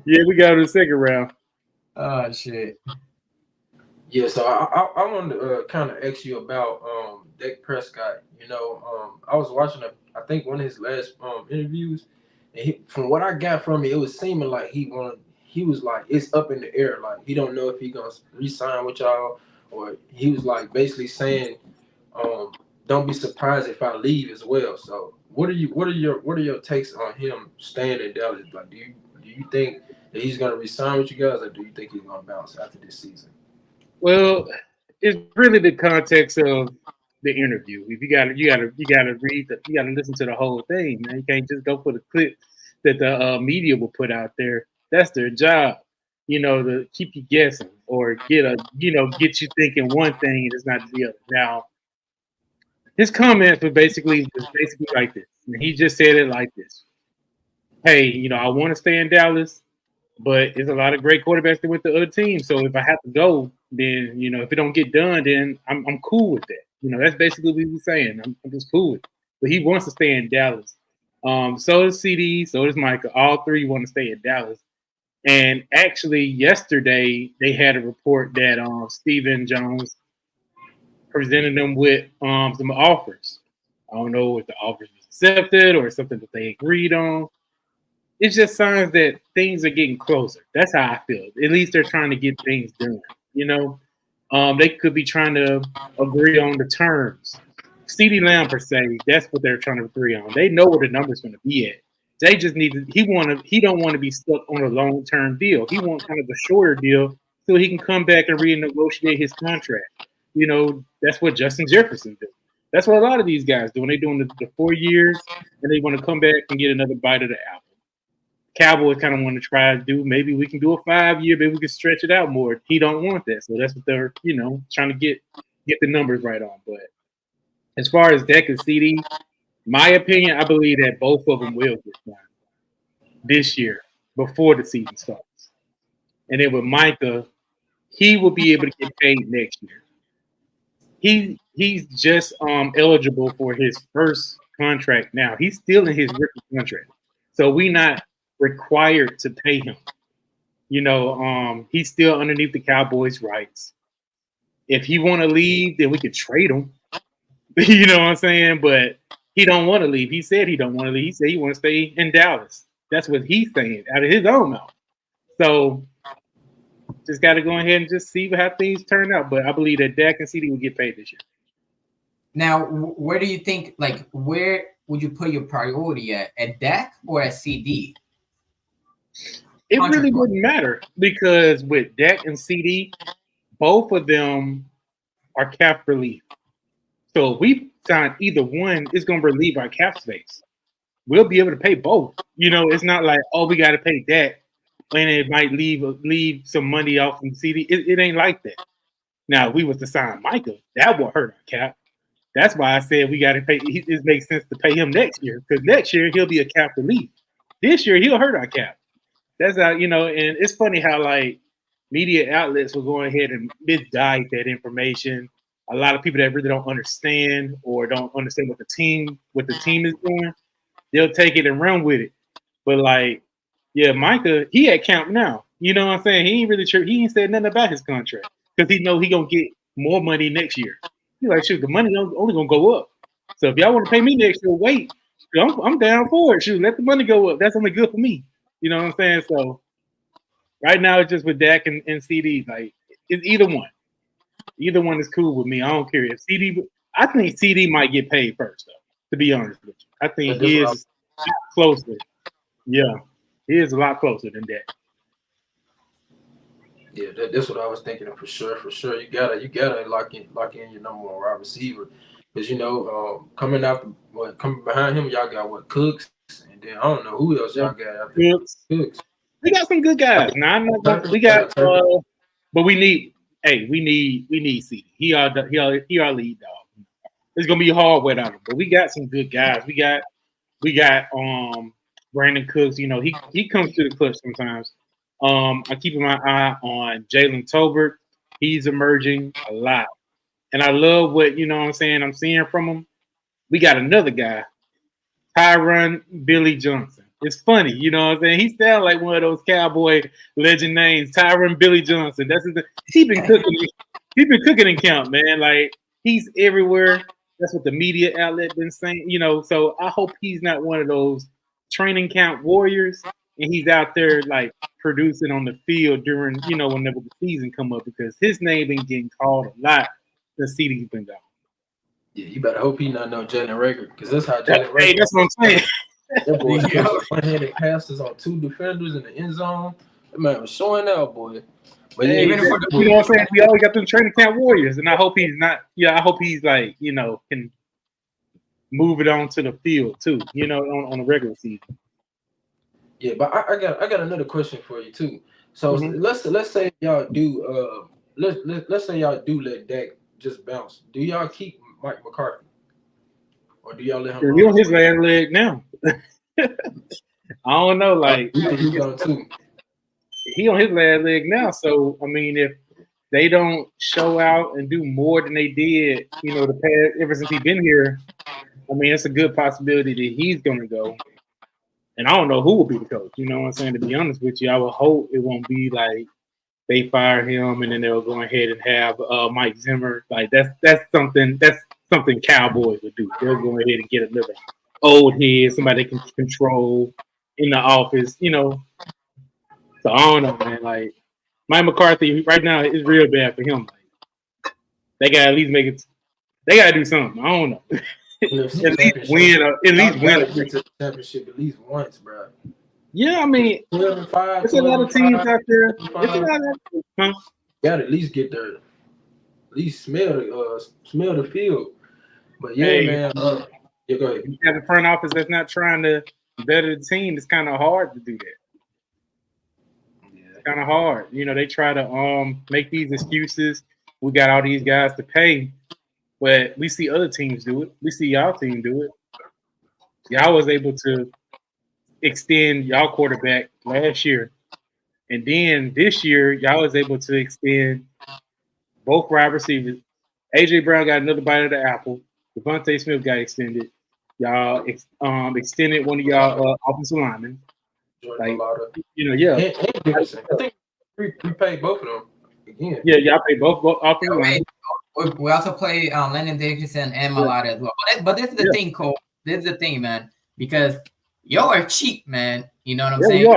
Yeah, we got to the second round. Oh shit. Yeah, so I wanted to kind of ask you about Dak Prescott. I was watching I think one of his last interviews, and from what I got from it, it was seeming like he was like it's up in the air, like he don't know if he gonna re-sign with y'all, or he was like basically saying, um, don't be surprised if I leave as well. So what are your takes on him staying in Dallas? Like, do you think that he's gonna re-sign with you guys, or do you think he's gonna bounce after this season? Well, it's really the context of the interview. If you gotta read you gotta listen to the whole thing, man. You can't just go for the clip that the media will put out there. That's their job, to keep you guessing or get you thinking one thing and it's not the other. Now, his comments were basically like this. And he just said it like this: "Hey, I want to stay in Dallas. But it's a lot of great quarterbacks that went to other teams. So if I have to go, then if it don't get done, then I'm cool with that. That's basically what he's saying. I'm just cool with it. But he wants to stay in Dallas. So does CD, so does Micah. All three want to stay in Dallas. And actually, yesterday they had a report that Stephen Jones presented them with some offers. I don't know if the offers was accepted or something that they agreed on. It's just signs that things are getting closer. That's how I feel. At least they're trying to get things done. You know, they could be trying to agree on the terms. CD Lamb per se, that's what they're trying to agree on. They know where the number's going to be at. They just need to. He don't want to be stuck on a long term deal. He wants kind of a shorter deal so he can come back and renegotiate his contract. That's what Justin Jefferson did. That's what a lot of these guys do when they're doing the 4 years and they want to come back and get another bite of the apple. Cowboys kind of want to try to do. Maybe we can do a 5 year. Maybe we can stretch it out more. He don't want that, so that's what they're trying to get the numbers right on. But as far as Dak and CD, my opinion, I believe that both of them will get signed this year before the season starts. And then with Micah, he will be able to get paid next year. He's just eligible for his first contract now. He's still in his rookie contract, so we not required to pay him. He's still underneath the Cowboys' rights. If he want to leave, then we could trade him. You know what I'm saying? But he don't want to leave. He said he don't want to leave. He said he want to stay in Dallas. That's what he's saying out of his own mouth. So just got to go ahead and just see how things turn out. But I believe that Dak and CD will get paid this year. Now, where do you think? Like, where would you put your priority at Dak or at CD? It really wouldn't matter because with Dak and CD, both of them are cap relief. So if we sign either one, it's going to relieve our cap space. We'll be able to pay both. It's not like, oh, we got to pay Dak, and it might leave some money off from CD. It ain't like that. Now, if we was to sign Micah, that would hurt our cap. That's why I said we got to pay. It makes sense to pay him next year because next year he'll be a cap relief. This year he'll hurt our cap. That's how and it's funny how like media outlets will go ahead and misguide that information. A lot of people that really don't understand or don't understand what the team is doing, they'll take it and run with it. But like, yeah, Micah, he at camp now. You know what I'm saying? He ain't really sure. He ain't said nothing about his contract because he know he gonna get more money next year. He's like, shoot, the money only gonna go up. So if y'all want to pay me next year, wait. I'm down for it. Shoot, let the money go up. That's only good for me. You know what I'm saying? So right now it's just with Dak and CD. Like it's either one. Either one is cool with me. I don't care if CD. I think CD might get paid first, though. To be honest with you, I think he is closer. Yeah, he is a lot closer than that. Yeah, that's what I was thinking for sure. For sure, you gotta lock in your number one wide receiver because coming behind him, y'all got what Cooks, and then I don't know who else y'all got after Cooks. We got some good guys. Now I'm not gonna, we got, but we need. Hey, we need CD. He our lead dog. It's gonna be hard without him, but we got some good guys. We got Brandon Cooks. He comes to the clutch sometimes. I'm keeping my eye on Jalen Tolbert. He's emerging a lot. And I love what, I'm saying, I'm seeing from him. We got another guy, Tyron Billy Johnson. It's funny, you know what I'm saying? He sounds like one of those cowboy legend names, Tyron Billy Johnson. That's his, he been cooking. He's been cooking in camp, man. Like he's everywhere. That's what the media outlet been saying, you know. So I hope he's not one of those training camp warriors, and he's out there like producing on the field during, you know, whenever the season come up, because his name been getting called a lot since CD's been gone. Yeah, you better hope he not know Jalen Rager, because that's how Jalen Rager. Hey, that's what I'm saying. That boy one-handed passes on 2 defenders in the end zone. That man was showing out, boy. But Hey, you know what I'm saying? We always got them training camp warriors, and I hope he's not. Yeah, I hope he's like, you know, can move it on to the field too. You know, on a regular season. Yeah, but I got another question for you too. So let's say y'all do let's say y'all do let Dak just bounce. Do y'all keep Mike McCarthy, or do y'all let him? He on his last leg now. I don't know, like he on too. He on his last leg now. So I mean, if they don't show out and do more than they did, you know, the past ever since he's been here, I mean, it's a good possibility that he's gonna go. And I don't know who will be the coach. You know what I'm saying? To be honest with you, I would hope it won't be like they fire him and then they'll go ahead and have Mike Zimmer. Like that's something Cowboys would do. They'll go ahead and get another old head, somebody they can control in the office. You know. So I don't know, man. Like Mike McCarthy right now is real bad for him. Like, they gotta at least make it. They gotta do something. I don't know. At least win. At least win the championship at least once, bro. Yeah, I mean, 12-5, there's a lot of teams out there. It's a lot of, gotta at least get there. At least smell the field. But yeah, hey, man. Yeah, go ahead. If you have a front office that's not trying to better the team, it's kind of hard to do that. It's kind of hard. You know, they try to make these excuses. We got all these guys to pay, but we see other teams do it. We see y'all team do it. Y'all was able to extend y'all quarterback last year, and then this year y'all was able to extend both wide receivers. AJ Brown got another bite of the apple. Devontae Smith got extended. Y'all extended one of y'all offensive linemen. Like, you know, yeah. I think we paid both of them again. Yeah, y'all paid both offensive linemen. We also play Landon Dickinson and Malata as well. But this is the thing, Cole. This is the thing, man. Because y'all are cheap, man. You know what I'm saying?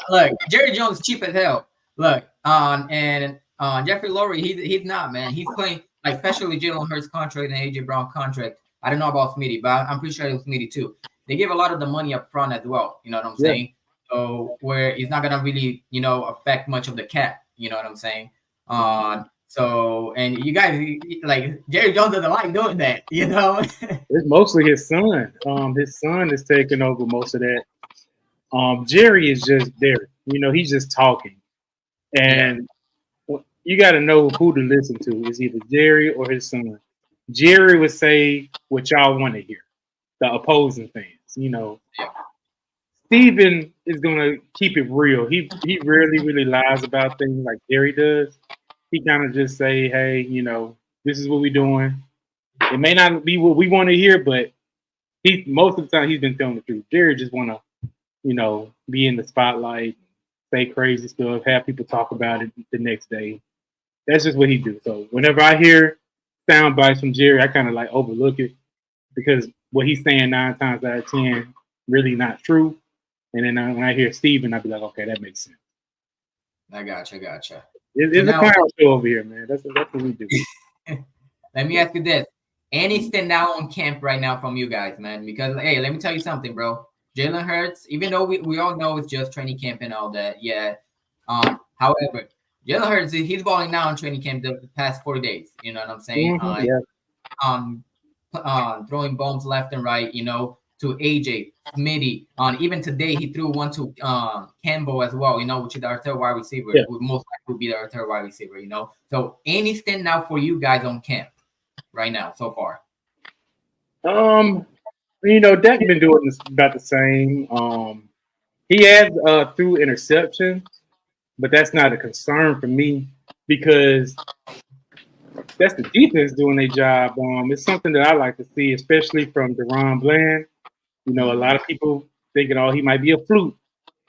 Look, Jerry Jones is cheap as hell. Look, and Jeffrey Lurie, he's not, man. He's playing, like, especially Jalen Hurts contract and AJ Brown contract. I don't know about Smitty, but I'm pretty sure it was Smitty too. They give a lot of the money up front as well. You know what I'm saying? So where it's not gonna really, you know, affect much of the cap. You know what I'm saying? So, and you guys, like, Jerry Jones doesn't like doing that, you know? It's mostly his son. His son is taking over most of that. Jerry is just there. You know, he's just talking. And you got to know who to listen to. It's either Jerry or his son. Jerry would say what y'all want to hear, the opposing fans, you know. Steven is going to keep it real. He rarely really lies about things like Jerry does. He kind of just say, hey, you know, this is what we're doing. It may not be what we want to hear, but most of the time he's been telling the truth. Jerry just want to, you know, be in the spotlight, say crazy stuff, have people talk about it the next day. That's just what he do. So whenever I hear sound bites from Jerry, I kind of like overlook it because what he's saying 9 times out of 10 really not true. And then when I hear Steven, I'll be like, okay, that makes sense. I gotcha. It's a clown show over here, man. That's what we do. Let me ask you this. Any standout on camp right now from you guys, man? Because, hey, let me tell you something, bro. Jalen Hurts, even though we all know it's just training camp and all that, yeah. However, Jalen Hurts, he's balling now in training camp the past 4 days. You know what I'm saying? Throwing bombs left and right, you know, to AJ, Smitty. Even today, he threw one to Campbell as well, you know, which is our third wide receiver. Yeah. Who most likely will be our third wide receiver, you know. So any standout for you guys on camp right now so far? You know, Dak been doing this about the same. He has threw interceptions, but that's not a concern for me because that's the defense doing their job. It's something that I like to see, especially from Deron Bland. You know, a lot of people thinking, oh, he might be a fluke.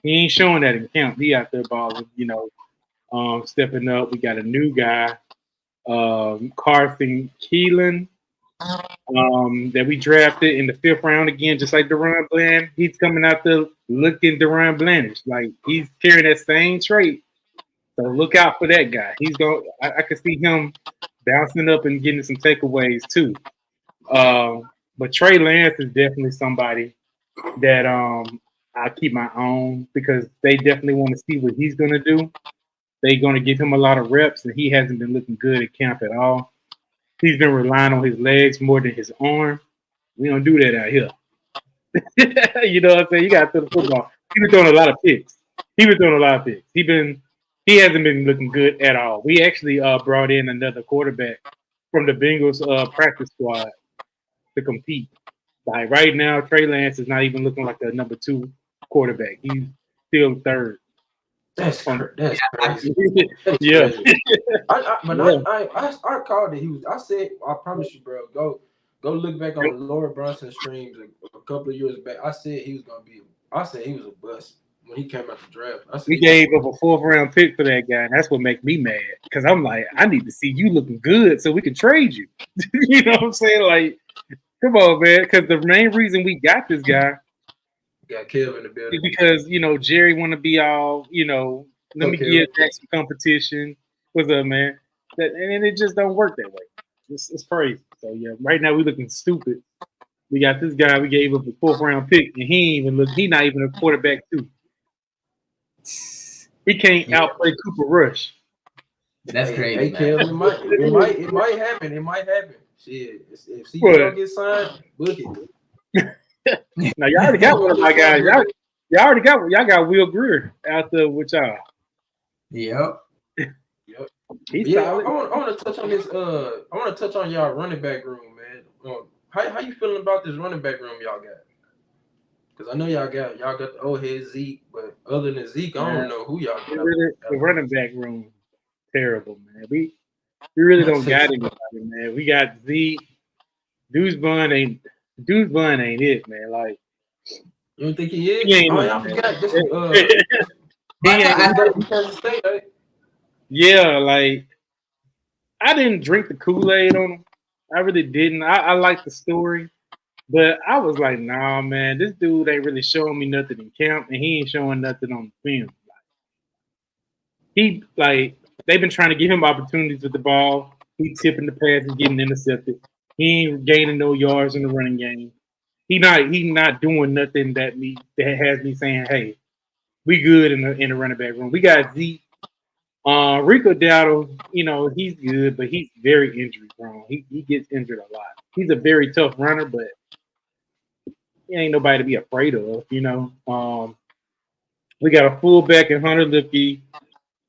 He ain't showing that in camp. He out there balling, stepping up. We got a new guy, Carson Keelan, that we drafted in the 5th round again, just like Deron Bland. He's coming out there looking Deron Blandish. Like he's carrying that same trait. So look out for that guy. He's going. I can see him bouncing up and getting some takeaways too. But Trey Lance is definitely somebody that I keep my own because they definitely want to see what he's going to do. They're going to give him a lot of reps, and he hasn't been looking good at camp at all. He's been relying on his legs more than his arm. We don't do that out here. You know what I'm saying? You got to throw the football. He been throwing a lot of picks. He hasn't been looking good at all. We actually brought in another quarterback from the Bengals practice squad to compete. Like right now, Trey Lance is not even looking like a number 2 quarterback. He's still 3rd. That's crazy. Yeah. I called it. I said, I promise you, bro. Go look back on Laura Brunson streams a couple of years back. I said he was a bust when he came out the draft. We gave up a 4th round pick for that guy, and that's what makes me mad. Because I'm like, I need to see you looking good so we can trade you. You know what I'm saying? Like, come on, man. Because the main reason we got this guy got Kev in the building because Jerry want to be all let me give Jack some competition. What's up, man? And it just don't work that way. It's crazy. So yeah, right now we looking stupid. We got this guy. We gave up a 4th round pick, and he not even a quarterback too. He can't outplay Cooper Rush. That's crazy. Hey, Kev, it might happen. It might happen. Shit, if he don't get signed, book it. Now y'all already got one of my guys. Y'all already got one. Y'all got Will Greer out there with y'all. Yep. Yeah, I want to touch on this. I want to touch on y'all running back room, man. How you feeling about this running back room y'all got? Because I know y'all got the old head Zeke, but other than Zeke, I don't know who y'all got. The running back room, terrible, man. We really don't got anybody, man. We got Zeke. Deuce Bun ain't it, man. Like, you don't think he is? He ain't I forgot this. Yeah, like I didn't drink the Kool-Aid on him. I really didn't. I like the story, but I was like, nah, man, this dude ain't really showing me nothing in camp, and he ain't showing nothing on the film. They've been trying to give him opportunities with the ball. He tipping the pass and getting intercepted. He ain't gaining no yards in the running game. He not doing nothing that has me saying, hey, we good in the running back room. We got Zeke. Rico Dowdle, he's good, but he's very injury prone. He gets injured a lot. He's a very tough runner, but he ain't nobody to be afraid of, We got a fullback in Hunter Lipke.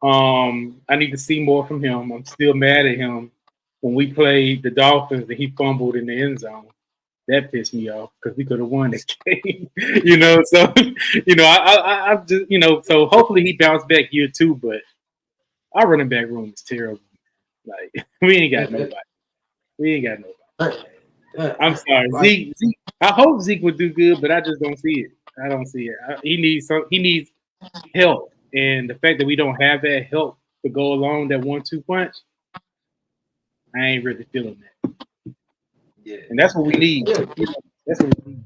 I need to see more from him. I'm still mad at him. When we played the Dolphins and he fumbled in the end zone, that pissed me off because we could have won this game, So, I just, so hopefully he bounced back year 2, but our running back room is terrible. Like, we ain't got nobody. I'm sorry. Zeke, I hope Zeke would do good, but I just don't see it. I don't see it. He needs help. And the fact that we don't have that help to go along that 1-2 punch, I ain't really feeling that. Yeah. And that's what we need. Yeah. That's what we need.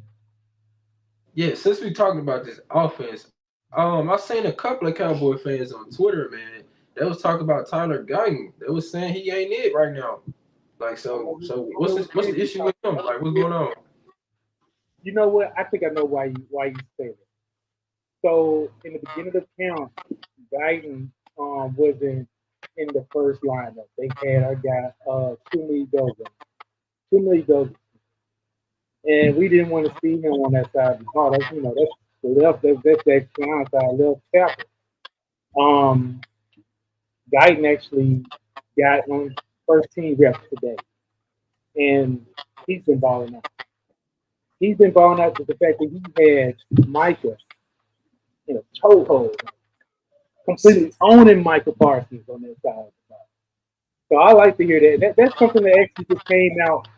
Yeah, since we talking about this offense, I seen a couple of Cowboy fans on Twitter, man. They was talking about Tyler Guyton. They was saying he ain't it right now. Like, so what's the issue with him? Like, what's going on? You know what? I think I know why you say that. So in the beginning of the camp, Guyton wasn't in the first lineup. They had our guy Tumi Dogan. And we didn't want to see him on that side of the ball. That's the left. That's that clown side, left tackle. Guyton actually got on first team reps today, and he's been balling out. He's been balling out with the fact that he had Micah in a chokehold, completely owning Micah Parsons on that side of the ball. So I like to hear that. That's something that actually just came out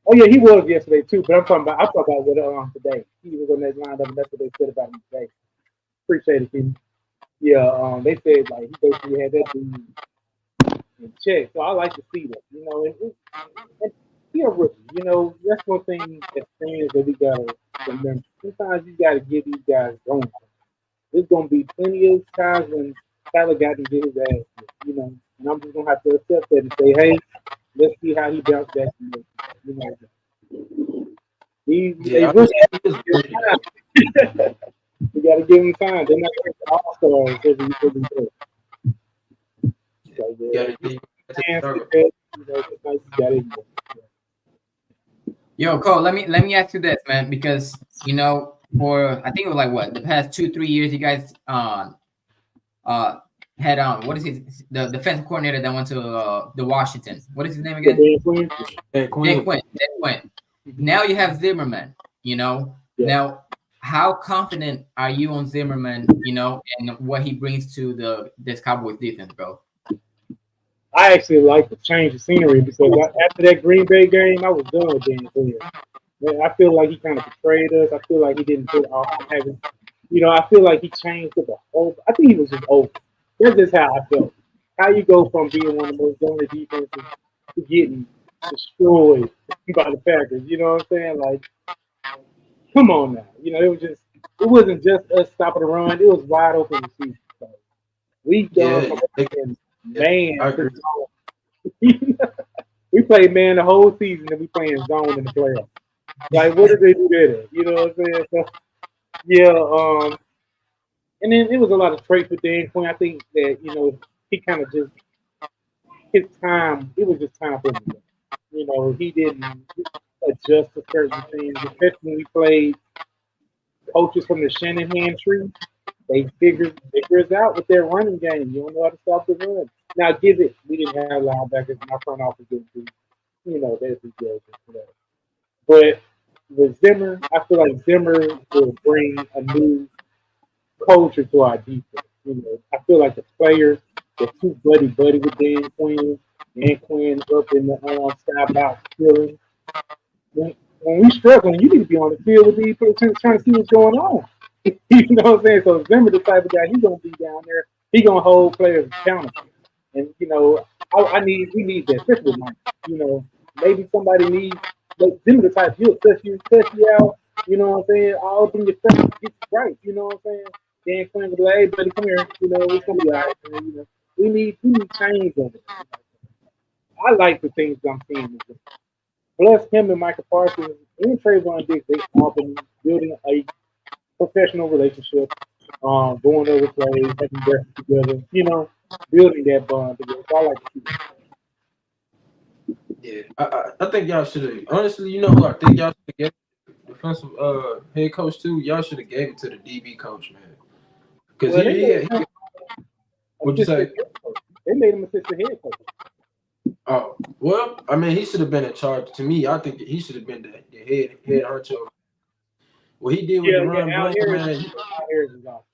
Oh yeah, he was yesterday too. But I'm talking about what today. He was on that lineup, and that's what they said about him today. Appreciate it, Keith. Yeah, they said like he basically had that dude in check. So I like to see that, and he a rookie. That's one thing as fans that we gotta remember. Sometimes you gotta give these guys going. There's gonna be plenty of times when Tyler got to get his ass kicked. And I'm just gonna have to accept that and say, hey, let's see how he bounced back. You know, they Yeah, rookies. he is working. We gotta give him time. They're not all stars every day. So Yeah, yeah, he got to hands struggle. with that, sometimes you gotta ignore Yo, Cole, let me ask you this, man, because for I think it was like what the past 2-3 years, you guys had what is the defensive coordinator that went to the Washington. What is his name again? Dan Quinn. Hey, Dan Quinn. Quinn. Dan Quinn. Now you have Zimmerman. Yeah. Now how confident are you on Zimmerman? And what he brings to this Cowboys defense, bro? I actually like to change the scenery because after that Green Bay game, I was done with Dan Quinn. Man, I feel like he kind of betrayed us. I feel like he didn't put off having, I feel like he changed the whole. I think he was just over. That's just how I felt. How you go from being one of the most dominant defenses to getting destroyed by the Packers? You know what I'm saying? Like, come on now. It wasn't just us stopping the run. It was wide open receivers. So we've done Yeah, from yeah, man I to agree. zone. We played man the whole season and we playing zone in the playoffs. Like, what did they do there? You know what I'm saying? So, yeah, and then it was a lot of traits with Dan Quinn. I think that, he kind of just, his time, it was just time for him to go. He didn't adjust to certain things, especially when we played coaches from the Shanahan tree. They figures out with their running game. You don't know how to stop the run. Now, give it, we didn't have linebackers, and our front office didn't do, that's the joke. But with Zimmer, I feel like Zimmer will bring a new culture to our defense. I feel like the players, they're too buddy with Dan Quinn. Dan Quinn up in the sky box feeling. When we struggling, you need to be on the field with these people trying to see what's going on. You know what I'm saying? So Zimmer, the type of guy, he's gonna be down there. He's gonna hold players accountable. And we need that, especially with Mike. Maybe somebody needs like Zimmer, the type he'll cuss you out. You know what I'm saying? I'll open your face, get you right. You know what I'm saying? Dan Quinn will be like, hey buddy, come here. It's gonna be all right. We need change of it. I like the things I'm seeing. Plus him and Michael Parsons and Trayvon Diggs, they all been building a professional relationship, going over plays, having breakfast together, building that bond together. So I like to see that. Yeah, I think y'all should have. Honestly, you know who I think y'all should have gave defensive head coach to? Y'all should have gave it to the DB coach, man. Because Well, they made him what'd you say? assistant head coach. They made him assistant head coach. Oh, well, I mean, he should have been in charge. To me, I think he should have been the head honcho. What he did with the Yeah, run Al blame, Harris, man. Al Harris is off.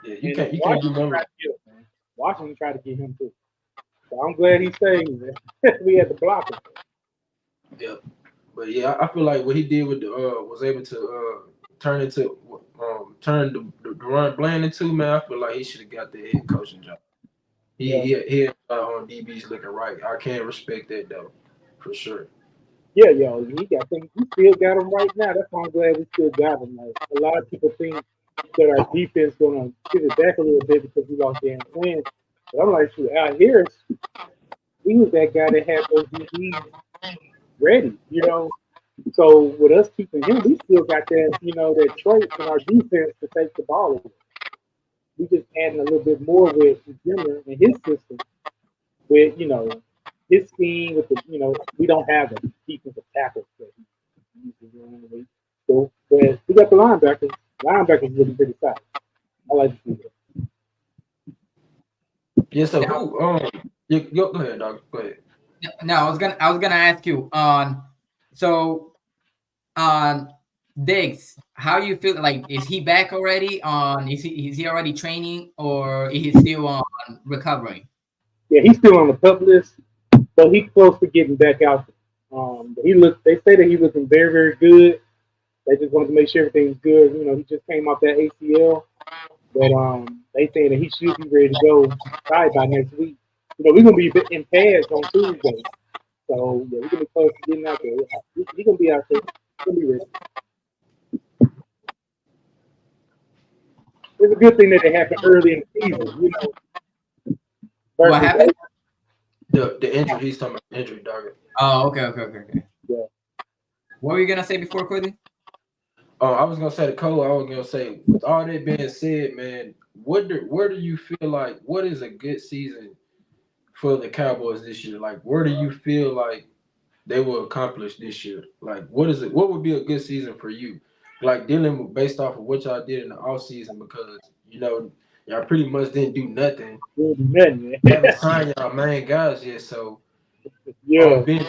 Yeah, you And can't do Washington nothing. tried to get him, man. Washington tried to get him too. So I'm glad he stayed. We had to block him. Yeah, but yeah, I feel like what he did with the was able to turn the run blame into, man. I feel like he should have got the head coaching job. Yeah. He had on DBs looking right. I can't respect that though, for sure. Yeah, yo, he got things. We still got him right now. That's why I'm glad we still got him. Like a lot of people think that our defense gonna give it back a little bit because we lost Dan Quinn. But I'm like, shoot, Al Harris, he was that guy that had those DBs ready. So with us keeping him, we still got that trait in our defense to take the ball away. We just adding a little bit more with Zimmer and his system, with his scheme with we don't have a defensive tackle that he uses around. So, but we got the linebackers. Linebackers really pretty fast. I like to see that. Yeah. So Now, who go ahead, dog. Go ahead. now I was gonna ask you on so on Diggs, how you feel like is he back already on is he already training or is he still on recovering? Yeah, he's still on the pup list, but he's close to getting back out there. They say that he's looking very, very good. They just wanted to make sure everything's good. He just came off that ACL, but they say that he should be ready to go probably by next week. We're gonna be in pads on Tuesday, so yeah, we're gonna be close to getting out there. He's gonna be out there. He's gonna be ready. It's a good thing that it happened early in the season. What happened? The injury. He's talking about injury, dog. Oh, okay. Yeah. What were you gonna say before, Cody? I was gonna say to Cole. I was gonna say, with all that being said, man, where do you feel like what is a good season for the Cowboys this year? Like, where do you feel like they will accomplish this year? Like, what is it? What would be a good season for you? Like, dealing with based off of what y'all did in the off season, because y'all pretty much didn't do nothing. Haven't signed y'all main guys yet, so yeah. Being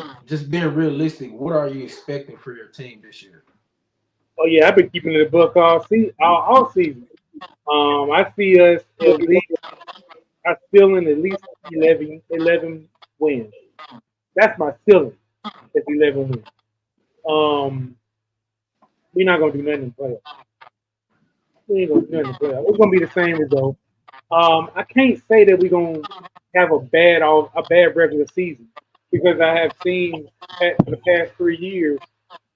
realistic, what are you expecting for your team this year? Oh yeah, I've been keeping it a buck all season. I see us at least. I'm feeling at least 11 wins. That's my ceiling. It's 11 wins. We're not gonna do nothing in playoffs. We ain't gonna do nothing in playoffs. It's gonna be the same result. I can't say that we're gonna have a bad regular season because I have seen for the past 3 years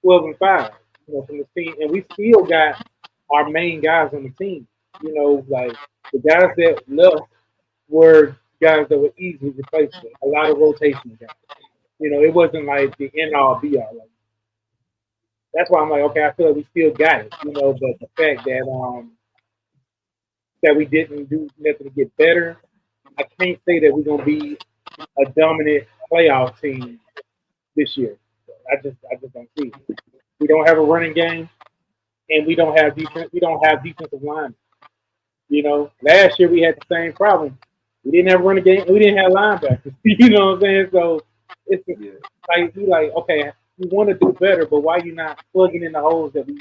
12-5. From the team, and we still got our main guys on the team. Like the guys that left were guys that were easily replaceable. A lot of rotation guys. It wasn't like the end all be all. Like, that's why I'm like, okay, I feel like we still got it. But the fact that we didn't do nothing to get better, I can't say that we're gonna be a dominant playoff team this year. I just don't see it. We don't have a running game, and we don't have defense. We don't have defensive line. Last year we had the same problem. We didn't have a running game. We didn't have linebackers. You know what I'm saying? So it's like okay, we want to do better, but why you not plugging in the holes that we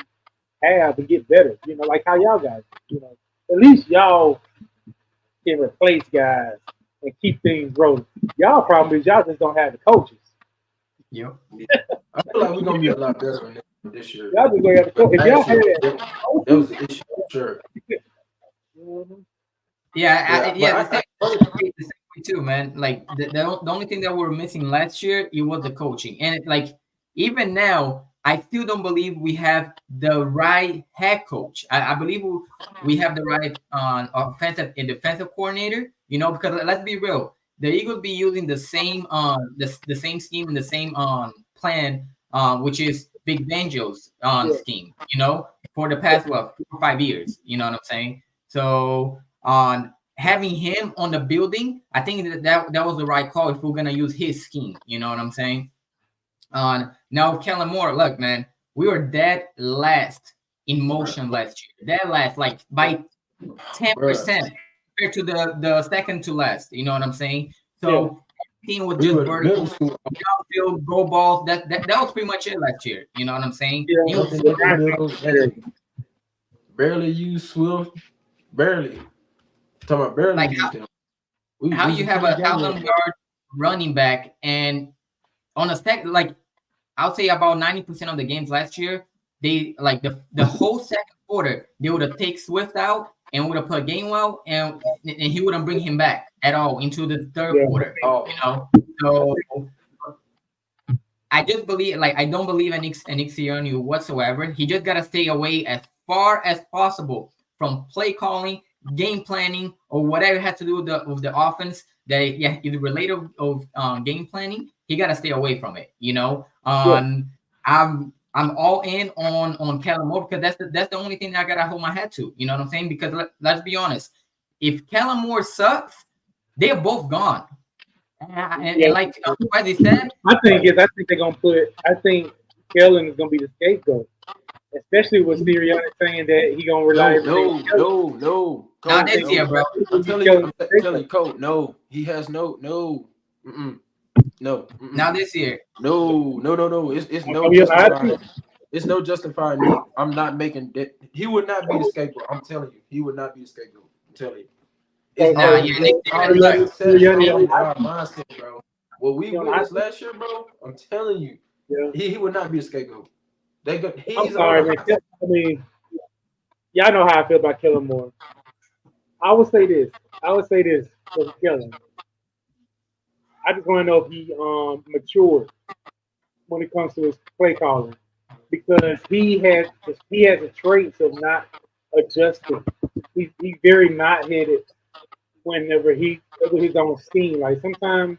have and get better? Like how y'all guys. At least y'all can replace guys and keep things rolling. Y'all problem is y'all just don't have the coaches. Yep. I feel like we're gonna be a lot better this year. Y'all just gonna have the coaches. If y'all had that was the issue, for sure. Yeah, the same way too, man. Like the only thing that we're missing last year, it was the coaching, and like even now, I still don't believe we have the right head coach. I believe we have the right offensive and defensive coordinator. Because let's be real, the Eagles be using the same the same scheme and the same plan, which is Big Banjo's scheme. For the past 4 or 5 years. You know what I'm saying? So on having him on the building, I think that was the right call if we're gonna use his scheme. You know what I'm saying? Now Kellen Moore, look, man, we were dead last in motion last year. Dead last, like by 10% compared to the second to last. You know what I'm saying? So team was just vertical, downfield, go balls. That was pretty much it last year. You know what I'm saying? Barely used Swift. Barely. Talking about barely used him. How you have 1,000-yard running back and on a second, like I'll say about 90% of the games last year, they like the whole second quarter, they would have take Swift out and would have put Gainwell and he wouldn't bring him back at all into the third quarter. So I just believe, like, I don't believe in Nick Sirianni whatsoever. He just gotta stay away as far as possible from play calling, game planning, or whatever has to do with the offense that is related of game planning. He gotta stay away from it. I'm all in on Kellen Moore because that's the only thing I gotta hold my head to. You know what I'm saying? Because let's be honest, if Kellen Moore sucks, they're both gone. And like Wesley said, I think they're gonna I think Kellen is gonna be the scapegoat, especially with Sirianni saying that he gonna rely. No. Not this year, bro. I'm telling you, Cole. No, he has no. No. Not this year. No. It's no justifying. It's no justifying me. I'm not making that. He would not be the scapegoat. I'm telling you, he would not be the scapegoat. I'm telling you. It's mindset, bro. What we witnessed last year, bro. I'm telling you, Yeah. He would not be a scapegoat. I'm sorry, man. I mean, y'all know how I feel about Kellen Moore. I would say this. For Kellen. I just want to know if he matured when it comes to his play calling because he has a traits of not adjusting. He's very not headed whenever he with his own scheme. Like sometimes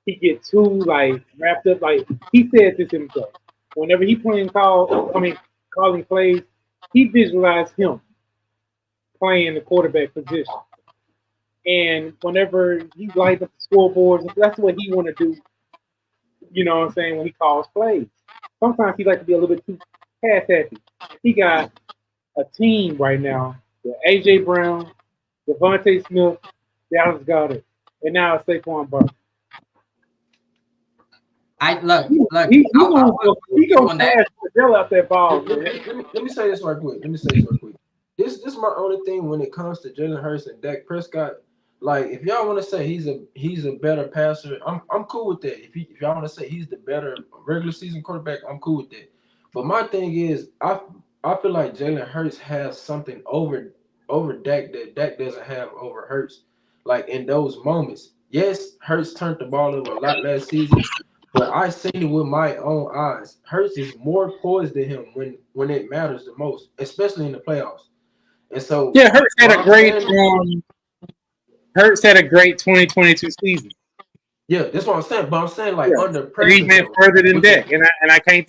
he get too like wrapped up. Like he said this himself. Whenever he calling plays, he visualized him playing the quarterback position. And whenever he lights up the scoreboards, that's what he want to do. You know what I'm saying? When he calls plays, sometimes he like to be a little bit too pass happy. He got a team right now with AJ Brown, Devontae Smith, Dallas Goedert, and now Saquon Barkley. He gonna pass the hell out that ball. Let me say this right quick. This is my only thing when it comes to Jalen Hurts and Dak Prescott. Like, if y'all want to say he's a better passer, I'm cool with that. If y'all want to say he's the better regular season quarterback, I'm cool with that. But my thing is, I feel like Jalen Hurts has something over Dak that Dak doesn't have over Hurts. Like in those moments, yes, Hurts turned the ball over a lot last season, but I seen it with my own eyes. Hurts is more poised than him when it matters the most, especially in the playoffs. And so, yeah, Hurts had a great 2022 season. Yeah, that's what I'm saying. But I'm saying under pressure, he went further than that, and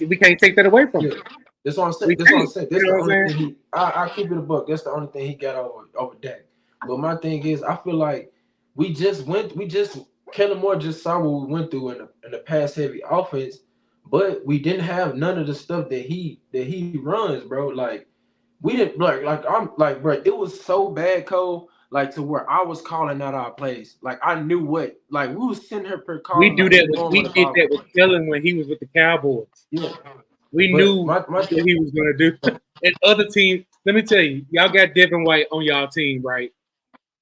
we can't take that away from him. That's what I'm saying. That's the only thing I keep it a buck. That's the only thing he got over Dak. But my thing is, I feel like Kellen Moore just saw what we went through in the pass heavy offense, but we didn't have none of the stuff that he runs, bro. Like we didn't I'm like, bro, it was so bad, Cole. Like to where I was calling out our plays. Like I knew what. Like we was sitting here per call. We did that with Kellen when he was with the Cowboys. Yeah. We knew what he was gonna do. And other teams, let me tell you, y'all got Devin White on y'all team, right?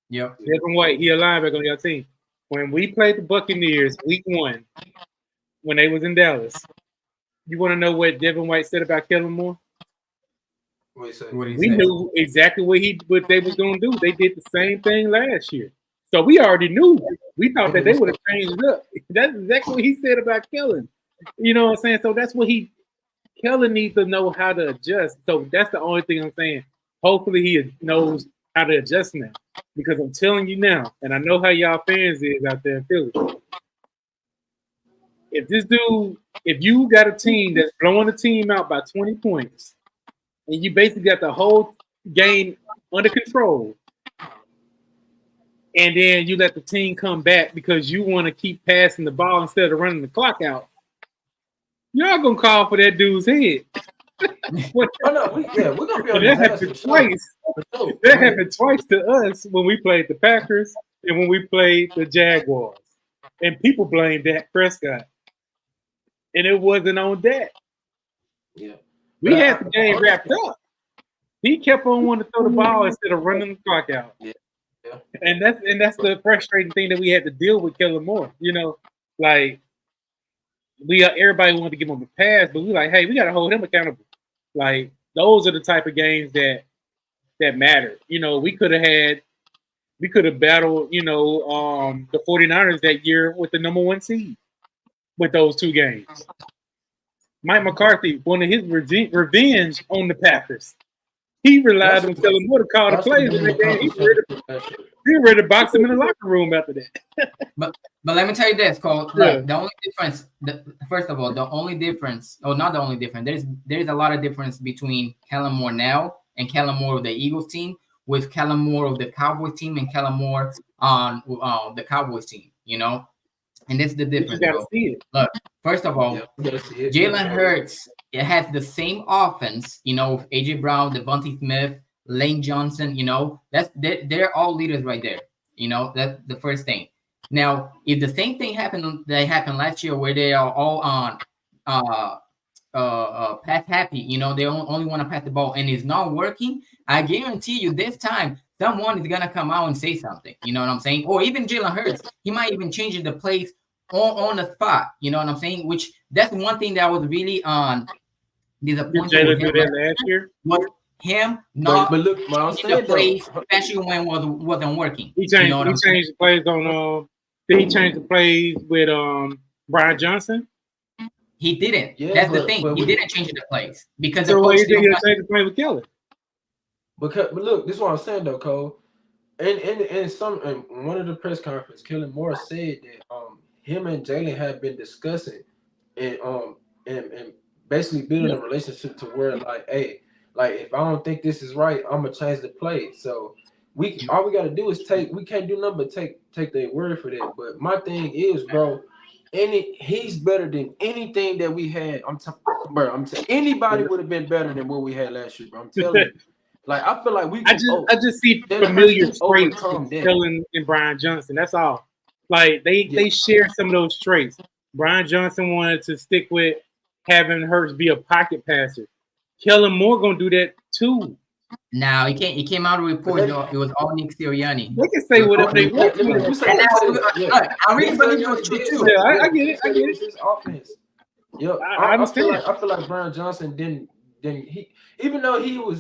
Yep. Devin White, he a linebacker on y'all team. When we played the Buccaneers week 1, when they was in Dallas, you want to know what Devin White said about Kellen Moore? We knew exactly what they was gonna do. They did the same thing last year, so we already knew. We thought that they would have changed it up. That's exactly what he said about Kellen. You know what I'm saying? So that's what Kellen needs to know how to adjust. So that's the only thing I'm saying. Hopefully he knows how to adjust now, because I'm telling you now, and I know how y'all fans is out there in Philly. If you got a team that's blowing the team out by 20 points. And you basically got the whole game under control. And then you let the team come back because you want to keep passing the ball instead of running the clock out. Y'all going to call for that dude's head. We're going to be on that happened twice. That happened twice to us when we played the Packers and when we played the Jaguars. And people blamed Dak Prescott. And it wasn't on Dak. Yeah. We had the game wrapped up. He kept on wanting to throw the ball instead of running the clock out. Yeah. And that's the frustrating thing that we had to deal with Kellen Moore. You know, like everybody wanted to give him a pass, but we like, hey, we got to hold him accountable. Like those are the type of games that matter. You know, we could have battled, the 49ers that year with the number 1 seed with those 2 games. Mike McCarthy wanted his revenge on the Packers. He relied on Kellen Moore to call the plays in the game. He ready to box him in the locker room after that. but let me tell you this, Cole. Like, the only difference, first of all, not the only difference. There's a lot of difference between Kellen Moore now and Kellen Moore of the Eagles team, with Kellen Moore of the Cowboys team and Kellen Moore on the Cowboys team. You know. And this is the difference. You gotta see it. Look, first of all, Jalen Hurts, it has the same offense, with AJ Brown, Devontae Smith, Lane Johnson, they're all leaders right there. That's the first thing. Now, if the same thing happened last year where they are all on pass happy, they only want to pass the ball and it's not working, I guarantee you this time someone is gonna come out and say something. You know what I'm saying? Or even Jalen Hurts, he might even change the plays on the spot. You know what I'm saying? Which that's one thing that was really Did disappointing with Jalen do him that last year? was him not But look, what I'm changing the saying plays, though, especially when it wasn't working. He changed. You know what He I'm saying? changed the plays on. Did he change the plays with Brian Johnson? He didn't. yeah, That's the thing. but He didn't change the plays because the So why coach you think didn't he'll change the play with Keller? but look, this is what I'm saying though, Cole. In one of the press conferences, Kellen Moore said that him and Jalen had been discussing and basically building a relationship to where like, hey, like if I don't think this is right, I'm gonna change the play. So all we gotta do is we can't do nothing but take their word for that. But my thing is, bro, he's better than anything that we had. I'm telling anybody would have been better than what we had last year, bro. I'm telling you. Like I feel like we. I just see familiar traits overcome from Kellen and Brian Johnson. That's all. Like they share some of those traits. Brian Johnson wanted to stick with having Hurts be a pocket passer. Kellen Moore gonna do that too. Now it came out of report though. It was all Nick Sirianni. They can say whatever they want. I really believe it was true too. Yeah, I get it. I get it. His offense. Yep. I understand. I feel like Brian Johnson didn't he, even though he really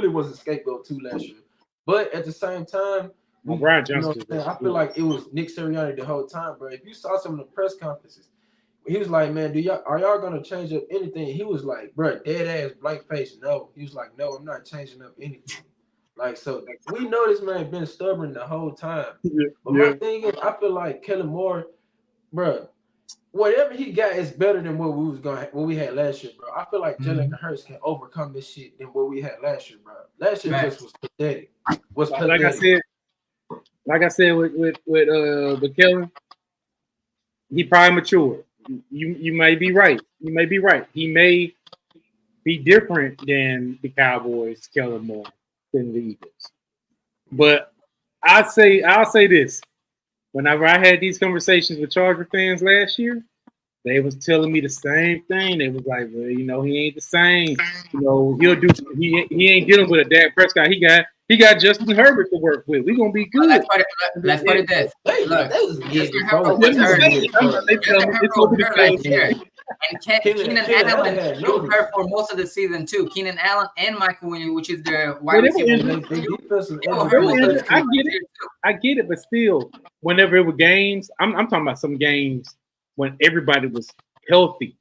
was a scapegoat too last year. But at the same time, Brian Johnson. I feel like it was Nick Sirianni the whole time, bro. If you saw some of the press conferences, he was like, "Man, are y'all gonna change up anything?" He was like, "Bro, dead ass, blank face, no." He was like, "No, I'm not changing up anything." Like, so we know this man been stubborn the whole time. But my thing is, I feel like Kellen Moore, bro, whatever he got is better than what we had last year, bro. I feel like Jalen Hurts can overcome this shit than what we had last year, bro. Last year just was pathetic. Like I said with Kellen, he probably matured. You may be right. You may be right. He may be different than the Cowboys, Kellen Moore, than the Eagles. But I'll say this. Whenever I had these conversations with Charger fans last year, they was telling me the same thing. They was like, well, he ain't the same. He'll do. He ain't dealing with a Dak Prescott. He got Justin Herbert to work with. We gonna be good. Let's put it this. Look, Justin Herbert was hurt. And Keenan Allen was hurt for most of the season too. Keenan Allen and Michael Williams, which is their wide receiver. I get it, but still, whenever it were games, I'm talking about some games when everybody was healthy,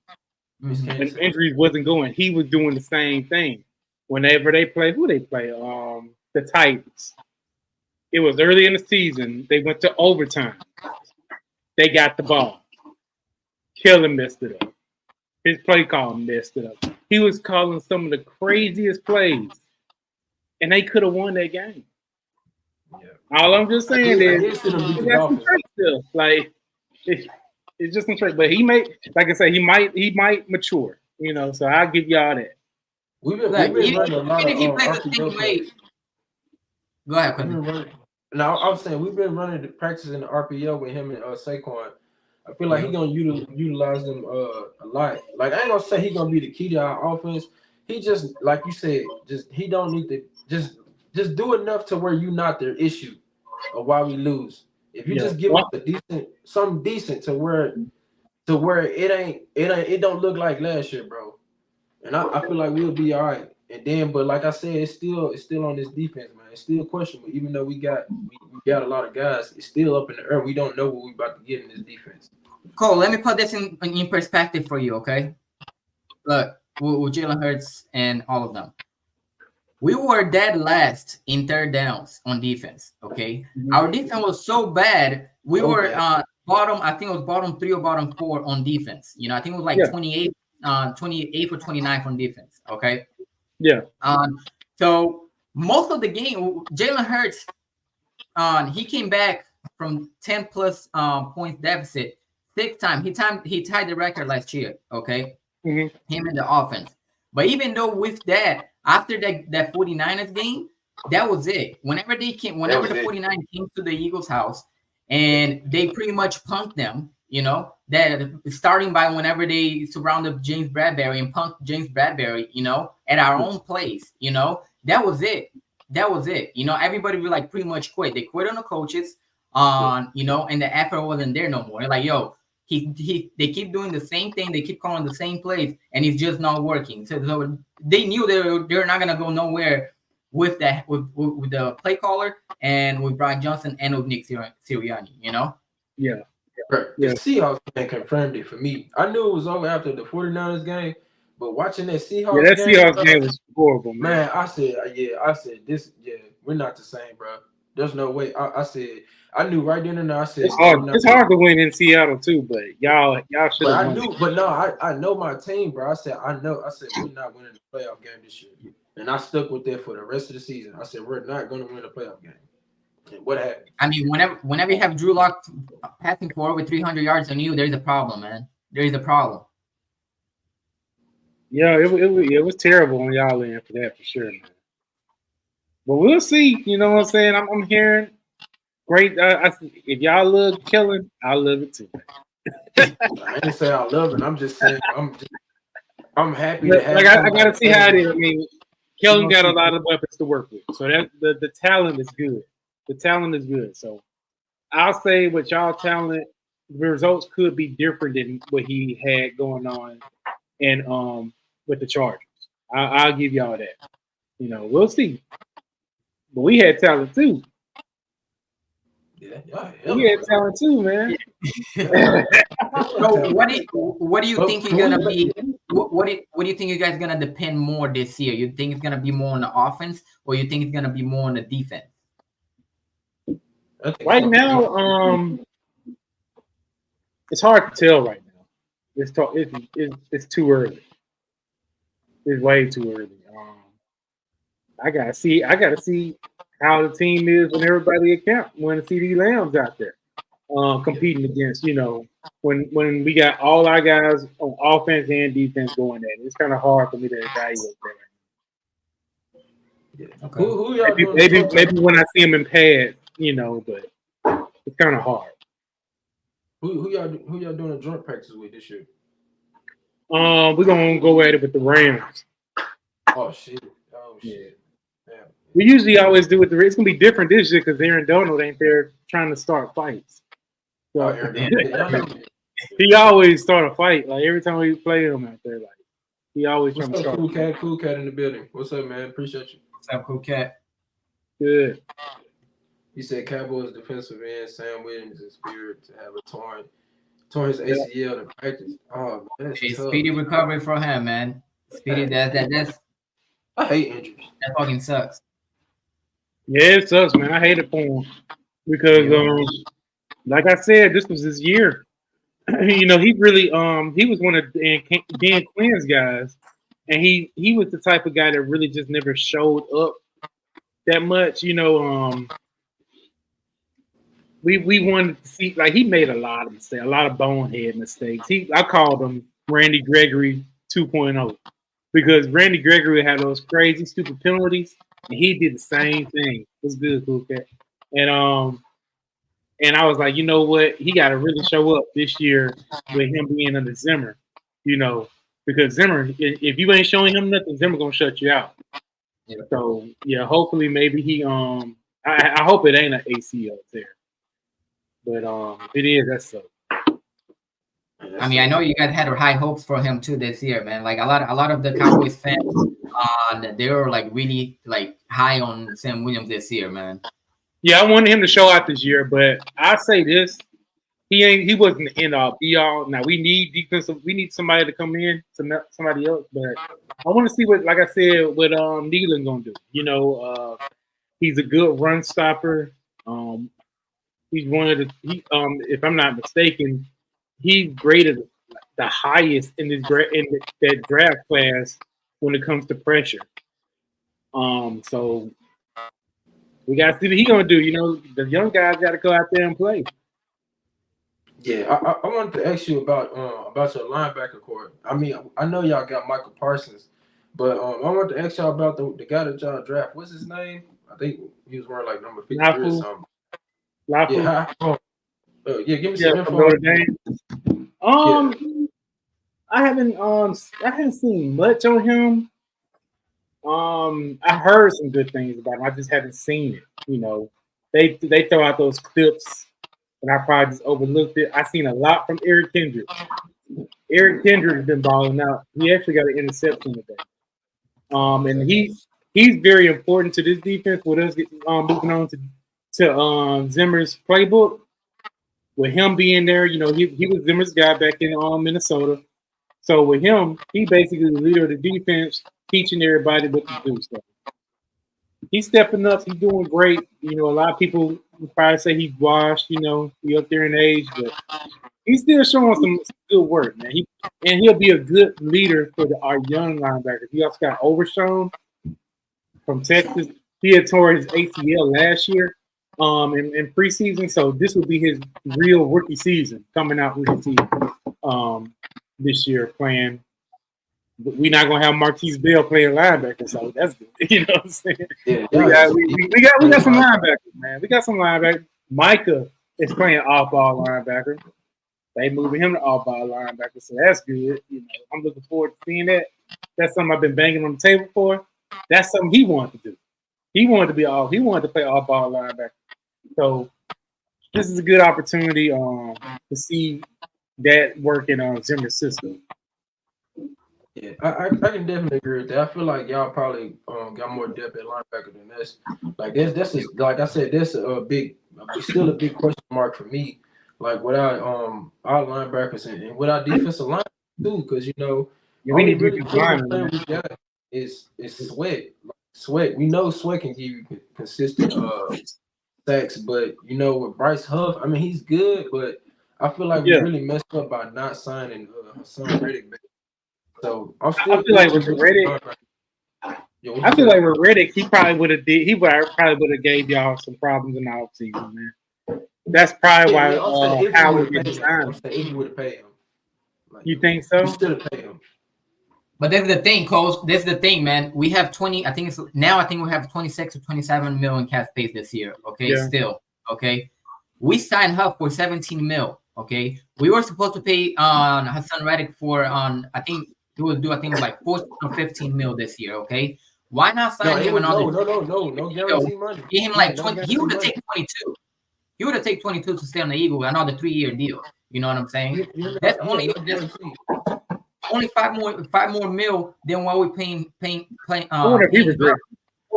when injuries wasn't going. He was doing the same thing. Whenever they play, the Titans. It was early in the season. They went to overtime. They got the ball. Kellen messed it up. His play call messed it up. He was calling some of the craziest plays, and they could have won that game. Yeah. All I'm just saying is he got some traits still. Like it's just some traits, but he may, like I said, he might mature. So I'll give y'all that. We've been running a lot if he plays the same way. Go ahead, Quentin. No, I'm saying we've been running the practice in the RPO with him and Saquon. I feel like he's gonna utilize them a lot. Like I ain't gonna say he's gonna be the key to our offense. He just, like you said, he don't need to just do enough to where you not their issue of why we lose. If you just give us something decent to where it don't look like last year, bro. And I feel like we'll be all right. And then, but like I said, it's still on this defense, man. It's still questionable. Even though we got a lot of guys, it's still up in the air. We don't know what we're about to get in this defense. Cole, let me put this in perspective for you, okay? Look, with Jalen Hurts and all of them. We were dead last in third downs on defense, okay? Mm-hmm. Our defense was so bad. We were bottom, I think it was bottom 3 or bottom 4 on defense. I think it was like 28 or 29 on defense, okay? Yeah. So most of the game, Jalen Hurts, he came back from 10 plus points deficit 6 times. He tied the record last year. Okay, him in the offense. But even though with that, after that 49ers game, that was it. Whenever the 49ers came to the Eagles' house and they pretty much punked them. That starting by whenever they surrounded James Bradbury and punked James Bradbury, at our own place, that was it. Everybody would pretty much quit. They quit on the coaches. on, and the effort wasn't there no more. They're like, yo, they keep doing the same thing, they keep calling the same plays, and it's just not working. So they knew they're not gonna go nowhere with that with the play caller and with Brian Johnson and with Nick Sirianni, Yeah. Right. The Seahawks game confirmed it for me. I knew it was over after the 49ers game, but watching that Seahawks game was horrible, man. I said this, we're not the same, bro. There's no way. I said, I knew right then and there. I said it's hard to win in Seattle too, but y'all should have won. But no, I know my team, bro. I said we're not winning the playoff game this year, and I stuck with that for the rest of the season. I said we're not going to win a playoff game. And what happened? I mean, whenever you have Drew Lock passing for over 300 yards on you, there's a problem, man. There is a problem. Yeah, it was terrible on y'all end for that, for sure, man. But we'll see. You know what I'm saying? I'm hearing great. If y'all love killing, I love it too. I didn't say I love it. I'm just saying I'm happy to have. Like I gotta see how it is. I mean, Kellen got a lot of weapons to work with, so that the talent is good. The talent is good. So I'll say with y'all talent, the results could be different than what he had going on, and with the Chargers. I'll give y'all that. We'll see. But we had talent too. Yeah, we had talent too, man. So what do you think you're gonna be? What do you think you guys gonna depend more this year? You think it's gonna be more on the offense, or you think it's gonna be more on the defense? Right now, it's hard to tell. Right now, it's too early. It's way too early. I gotta see how the team is when everybody when CD Lamb's out there competing against. When we got all our guys on offense and defense going at it, it's kind of hard for me to evaluate that. Yeah. Okay. Who y'all doing? Maybe when I see them in pads, but it's kind of hard. Who y'all doing a joint practice with this year? We're gonna go at it with the Rams. Oh shit! Yeah. We usually always do it. It's gonna be different this year because Aaron Donald ain't there trying to start fights. So, he always start a fight. Like every time we play him out there, like he always trying to start. Cool cat in the building. What's up, man? Appreciate you. What's up, Cool Cat? Good. He said Cowboys defensive end Sam Williams is feared to have torn his ACL in practice. Oh, man, that's tough. Speedy recovery for him, man. Speedy, that's. I hate injuries. That fucking sucks. Yeah, it sucks, man. I hate it for him because, like I said, this was his year. He really he was one of Dan Quinn's guys, and he was the type of guy that really just never showed up that much. We wanted to see, like, he made a lot of mistakes, a lot of bonehead mistakes. I called him Randy Gregory 2.0 because Randy Gregory had those crazy, stupid penalties, and he did the same thing. It was good, Cool Cat. And I was like, you know what? He got to really show up this year with him being under Zimmer, because Zimmer, if you ain't showing him nothing, Zimmer gonna shut you out. Yeah. So yeah, hopefully maybe he I hope it ain't an ACL tear, but if it is, that's so. I mean, I know you guys had high hopes for him too this year, man. Like a lot of the Cowboys fans, they were like really like high on Sam Williams this year, man. Yeah, I wanted him to show out this year, but I say this: he wasn't the end all be all. Now we need somebody to come in, somebody else. But I want to see what, like I said, what Nealon gonna do. He's a good run stopper. He's one of the if I'm not mistaken, he's graded the highest in that draft class when it comes to pressure. So we got to see what he's gonna do. The young guys got to go out there and play. Yeah, I wanted to ask you about your linebacker core. I mean, I know y'all got Michael Parsons, but I wanted to ask y'all about the guy that y'all draft. What's his name? I think he was wearing like number 53 or something. Yeah, give me some info. I haven't seen much on him. I heard some good things about him. I just haven't seen it. they throw out those clips, and I probably just overlooked it. I seen a lot from Eric Kendrick. Eric Kendrick has been balling out. He actually got an interception today. And he's very important to this defense. With us moving on to Zimmer's playbook, with him being there, you know, he was Zimmer's guy back in Minnesota. So with him, he basically the leader of the defense, teaching everybody what to do. So he's stepping up. He's doing great. You know, a lot of people would probably say he's washed. You know, he up there in age, but he's still showing some good work, man. He'll be a good leader for our young linebackers. He also got Overshown from Texas. He had tore his ACL last year in preseason, so this will be his real rookie season coming out rookie season this year playing. We're not gonna have Marquise Bell playing linebacker, so that's good. You know what I'm saying? Yeah, we got some linebackers, man. We got some linebackers. Micah is playing off-ball linebacker. They moving him to off-ball linebacker, so that's good. You know, I'm looking forward to seeing that. That's something I've been banging on the table for. That's something he wanted to do. He wanted to play off-ball linebacker. So this is a good opportunity to see that work in Zimmer's system. Yeah, I can definitely agree with that. I feel like y'all probably got more depth at linebacker than this. Like this is like I said, this still a big question mark for me. Like without our linebackers and without defensive line too, because you know we need really line we got is Sweat. Sweat. We know Sweat can give you consistent sacks, but you know with Bryce Huff, I mean he's good, but I feel like we really messed up by not signing Hassan Reddick back. So I feel like with Reddick, I feel like with Reddick, he probably would have gave y'all some problems in the offseason, man. That's probably why Howard didn't sign. If you would have paid him, like, you think so? You still pay him. But that's the thing, Coach. That's the thing, man. We have 20. I think we have 26 or 27 million cap space this year. Okay, yeah. Still, okay. We signed Huff for 17 mil. Okay, we were supposed to pay on Hassan Reddick for I think he would do like 14 or 15 mil this year. Okay, why not sign him another? No guarantee money. Give him like 20. He would have taken 22. He would have taken 22 to stay on the Eagle, another 3-year deal. You know what I'm saying? That's only five more mil than what we're paying for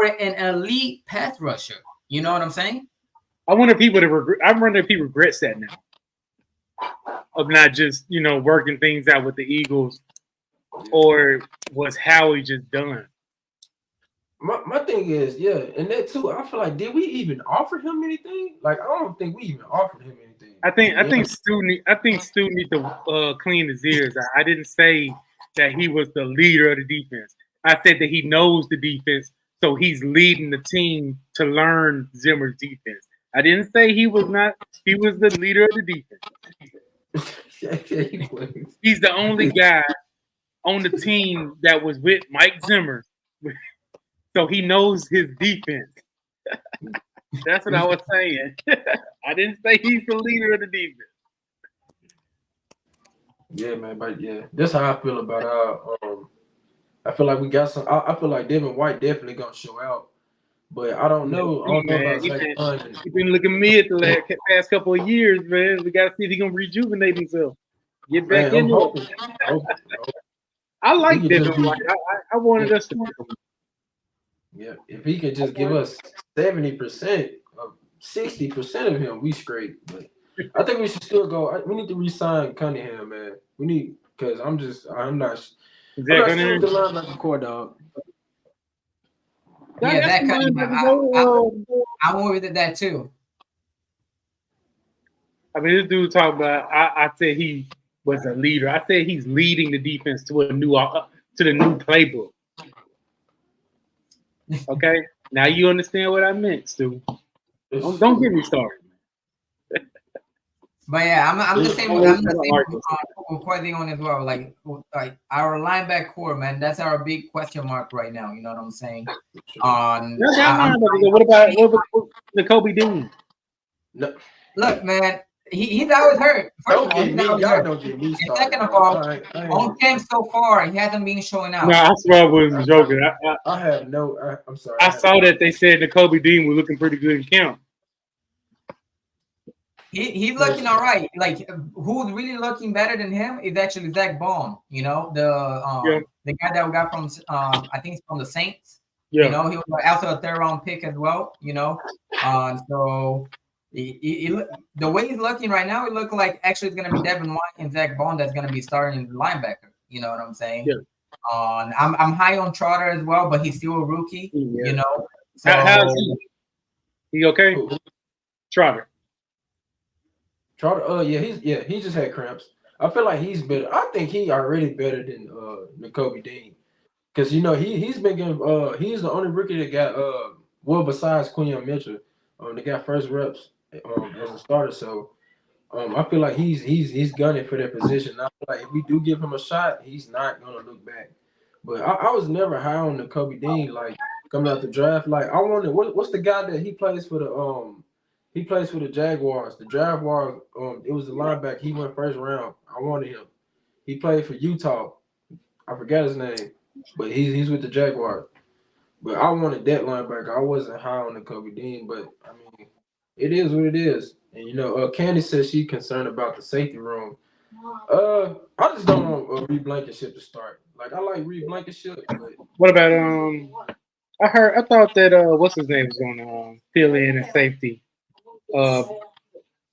an elite pass rusher. You know what I'm saying? I wonder if he regrets that now. Of not just, you know, working things out with the Eagles, or was Howie just done? My thing is, yeah, and that too. I feel like, did we even offer him anything? Like, I don't think we even offered him anything. I think Stu needs to clean his ears. I didn't say that he was the leader of the defense. I said that he knows the defense, so he's leading the team to learn Zimmer's defense. I didn't say he was not. He was the leader of the defense. He's the only guy on the team that was with Mike Zimmer. So he knows his defense. That's what I was saying. I didn't say he's the leader of the defense. Yeah, man, but yeah, that's how I feel about our. I feel like we got some. I feel like Devin White definitely gonna show out, but I don't know. I don't know about Zach. He's been looking mid the past couple of years, man. We gotta see if he gonna rejuvenate himself. Get back in there. I like Devin White. I wanted us to. Yeah, if he could just give us 70% of 60% of him, we straight. But I think we should still go. We need to re-sign Cunningham, man. We need, because I'm not sure the line like a core dog. Yeah, that Cunningham. I'm worried at that too. I mean, this dude talking about. I said he was a leader. I said he's leading the defense to the new playbook. Okay, now you understand what I meant, Stu. Don't get me started. But yeah, I'm the same. I'm the same with Quavion as well. Like our linebacker core, man, that's our big question mark right now. You know what I'm saying? What about the Kobe Dean? No. Look, man, he's always hurt. Don't get me started. Second of all, on camp so far, he hasn't been showing out. No, I swear I wasn't joking. I have no. I'm sorry. I saw that they said the Kobe Dean was looking pretty good in camp. he's looking all right. Like who's really looking better than him is actually Zach Bond. You know, the guy that we got from I think it's from the Saints. Yeah. You know, he was also a third round pick as well. You know, so the way he's looking right now, it looks like actually it's gonna be Devin White and Zach Bond that's gonna be starting linebacker. You know what I'm saying? Yeah. I'm high on Trotter as well, but he's still a rookie. Yeah. You know, so how's he okay? Trotter. Trotter, he just had cramps. I feel like he's better. I think he already better than Nakobe Dean. Because he's been getting he's the only rookie that got well besides Quinion Mitchell, that got first reps as a starter. So I feel like he's gunning for that position. I feel like if we do give him a shot, he's not gonna look back. But I was never high on the Kobe Dean, like coming out the draft. Like I wanted what's the guy that he plays for the Jaguars. The Jaguars, it was the linebacker. He went first round. I wanted him. He played for Utah. I forgot his name, but he's with the Jaguars. But I wanted that linebacker. I wasn't high on the Kobe Dean, but I mean, it is what it is. And Candy says she's concerned about the safety room. I just don't want Reed Blankenship to start. Like I like Reed Blankenship, but what about I thought that what's his name was going to fill in at safety.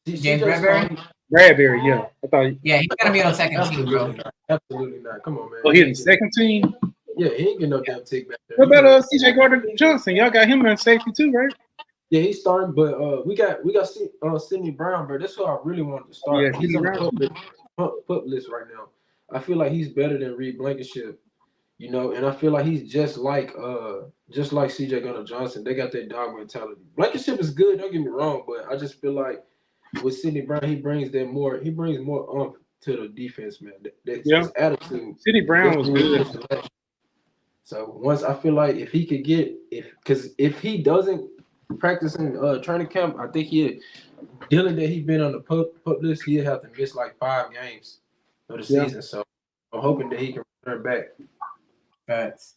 James Bradbury. Bradbury, yeah. I thought. Yeah, he's gonna be on second team, bro. Absolutely not. Come on, man. Oh, he's the second team. Yeah, he ain't getting no damn tick back there. What about CJ Gardner-Johnson? Y'all got him on safety too, right? Yeah, he's starting, but we got Sidney Brown, bro. That's who I really wanted to start. Yeah, he's on the pup list right now. I feel like he's better than Reed Blankenship, and I feel like he's just like CJ Gardner-Johnson. They got that dog mentality. Blankenship is good, don't get me wrong, but I just feel like with Sidney Brown, he brings more oomph to the defense, man. His attitude. Sidney Brown was good. So once I feel like if he could if he doesn't practice in training camp, I think dealing that he's been on the pup list, he'll have to miss like 5 games of the season. So I'm hoping that he can return back. Facts.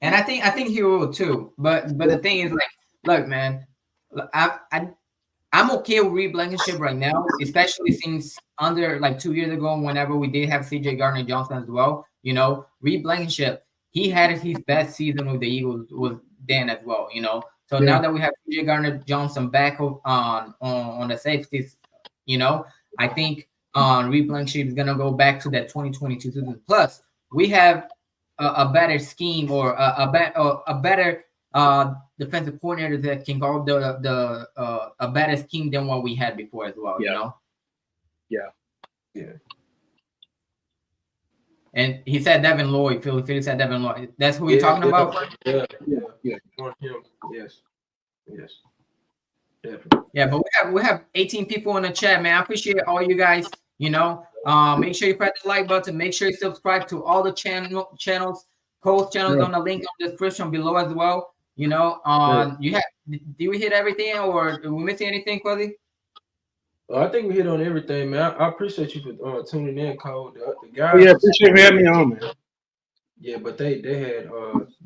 And I think he will too. But the thing is, like, look, man, I'm okay with Reed Blankenship right now, especially since under like 2 years ago, whenever we did have CJ Gardner-Johnson as well. Reed Blankenship, he had his best season with the Eagles was then as well. So now that we have CJ Gardner-Johnson back on the safeties, I think Reed Blankenship is gonna go back to that 2022 season. Plus, we have a better scheme or a better defensive coordinator that can call a better scheme than what we had before as well. Yeah. And he said Devin Lloyd. Philly said Devin Lloyd. That's who we're talking about. Yeah. On him. Yes. Definitely. Yeah, but we have 18 people in the chat, man. I appreciate all you guys. Make sure you press the like button. Make sure you subscribe to all the channels, Cole's channels on the link on the description below as well. Did we hit everything or are we missing anything, Quilly? I think we hit on everything, man. I appreciate you for tuning in, Cole. The guys. Yeah, appreciate you having me on, man. Yeah, but they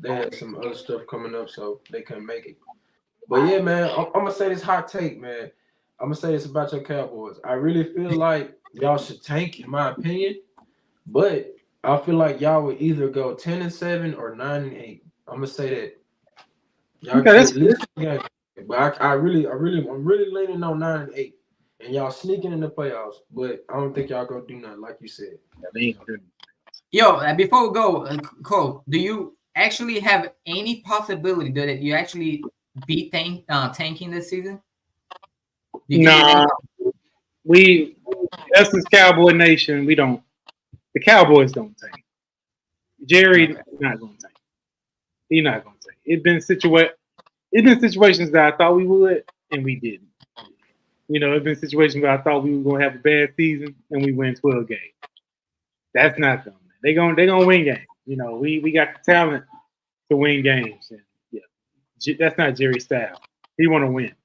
had some other stuff coming up, so they couldn't make it. But yeah, man, I'm gonna say this hot take, man. I'm gonna say this about your Cowboys. I really feel like y'all should tank, in my opinion. But I feel like y'all would either go 10-7 or 9-8. I'm gonna say that. Y'all at least, but I'm really leaning on 9-8. And y'all sneaking in the playoffs, but I don't think y'all gonna do nothing, like you said. Yo, before we go, Cole, do you actually have any possibility that you actually beat tanking this season? Nah, us as Cowboy Nation, we don't. The Cowboys don't tank. Jerry not gonna tank. He's not gonna tank. It's been situations that I thought we would, and we didn't. It's been situations where I thought we were gonna have a bad season and we win 12 games. That's not them. They're gonna win games. We got the talent to win games. And that's not Jerry's style. He wanna win.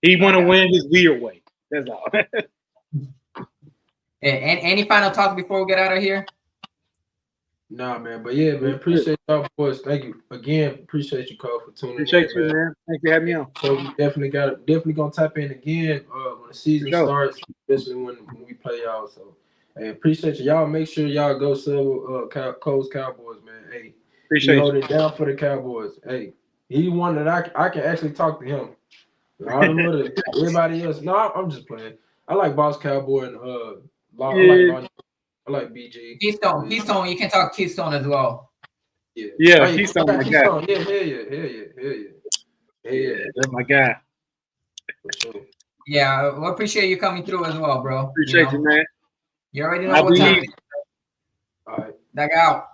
He wanna win his weird way. That's all. And any final thoughts before we get out of here? Nah, man. But yeah, man. Appreciate y'all boys. Thank you again. Appreciate you, Cole, for tuning Appreciate in, you, man. Thanks for having me on. So we definitely gonna tap in again when the season starts, especially when we play y'all. So hey, appreciate you. Y'all make sure y'all go sub Cole's Cowboys, man. Hey, he hold it down for the Cowboys. Hey, he one that I can actually talk to him. All them other everybody else. No, I'm just playing. I like Boss Cowboy and I like BG. Keystone. You can talk Keystone as well. Yeah, Keystone, my guy. Yeah, that's my guy. For sure. Yeah, we appreciate you coming through as well, bro. Appreciate you, man. You already know what time. All right. Back out.